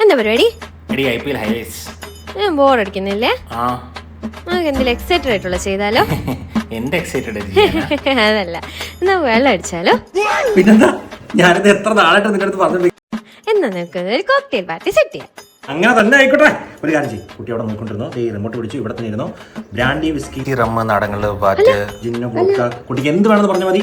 എന്താ പരിപാടി? ബോറടിക്കുന്നില്ലേ? നമുക്ക് എന്തെങ്കിലും എക്സൈറ്റഡ് ആയിട്ടുള്ള ചെയ്താലോ? അതല്ല, എന്നാ വെള്ളം അടിച്ചാലോ? ഞാനിത് എത്ര നാളായിട്ട് നിന്റെ അടുത്ത് പറഞ്ഞിട്ടുണ്ട്. എന്നാ നമുക്ക് ഒരു കോക്ടെയിൽ പാർട്ടി സെറ്റ് ചെയ്യാം. അങ്ങനെ തന്നെ ആയിക്കോട്ടെ. ഒരു കാര്യം ചെയ്യും, കുട്ടി അവിടെ നോക്കിക്കൊണ്ടിരുന്നോ, റിമോട്ട് പിടിച്ചു ഇവിടെ തന്നെ ഇരുന്നോ. ബ്രാൻഡി, വിസ്കി, റമ്മ്, നാടങ്ങള്, പാറ്റ്, ജിന്നു, വോഡ്ക, കുട്ടിക്ക് എന്ത് വേണമെന്ന് പറഞ്ഞാൽ മതി.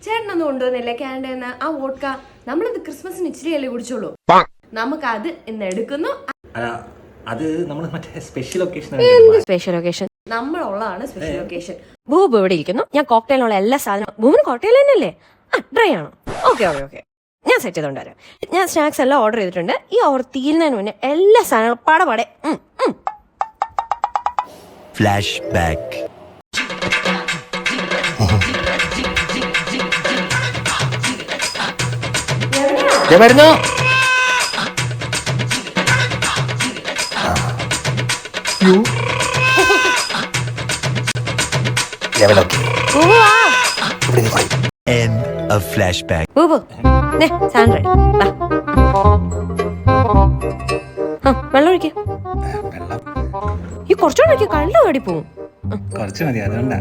ചേട്ടനൊന്നും കൊണ്ടുവന്നില്ല ക്യാൻഡീന്ന് ആ വോഡ്ക. നമ്മളിത് ക്രിസ്മസിന് ഇച്ചിരിയല്ലേ കുടിച്ചോളൂ. നമുക്ക് അത് ഇന്ന് എടുക്കുന്നു. അത് നമ്മൾ മറ്റേ സ്പെഷ്യൽ ഒക്കേഷൻ സ്പെഷ്യൽ ഒക്കേഷൻ നമ്മളുള്ളതാണ് സ്പെഷ്യൽ ഒക്കേഷൻ. ബൂബ് ഇവിടെ ഇരിക്കുന്നു. ഞാൻ കോക്ടെയിലുള്ള എല്ലാ സാധനവും. ബൂബിന് കോക്ടെയിൽ തന്നെയല്ലേ? ഡ്രൈ ആണോ? ഓക്കെ ഓക്കെ ഓക്കെ, ഞാൻ സെറ്റ് ചെയ്തോണ്ട് വരാം. ഞാൻ സ്നാക്സ് എല്ലാം ഓർഡർ ചെയ്തിട്ടുണ്ട്. ഈ ഓർഡർ തീരുന്നതിന് മുന്നേ എല്ലാ സാധനങ്ങളും പടപടെ. Flash back. വരുന്നു. വെള്ളം ഒഴിക്ക. ഈ കുറച്ചുകൂടെ ഒഴിക്ക, കള്ളു ഓടി പോവും. കുറച്ച് മതി, അതുകൊണ്ടാ.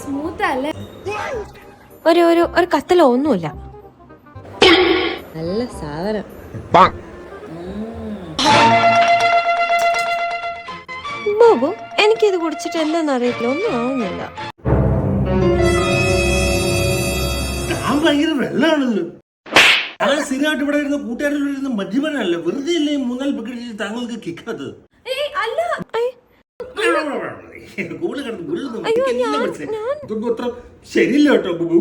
സ്മൂത്ത് അല്ലേ? ഒരു ഒരു ഒരു കത്തലോ ഒന്നുമില്ല. നല്ല സാധനം. ബോബു, എനിക്കിത് കുടിച്ചിട്ട് എന്താന്ന് അറിയില്ല, ഒന്നും ആവുന്നില്ല. ഭയങ്കര വെള്ളമാണല്ലോ. ഞാൻ സ്ഥിരമായിട്ട് ഇവിടെ ഇരുന്ന് കൂട്ടുകാരിൽ മദ്യപനല്ലേ, വെറുതെ അല്ലേ 3-4 ബക്കറ്റ് താങ്കൾക്ക് കിക്കാത്തത്. ഇതൊന്നും അത്ര ശരിയില്ല കേട്ടോ ബുബു.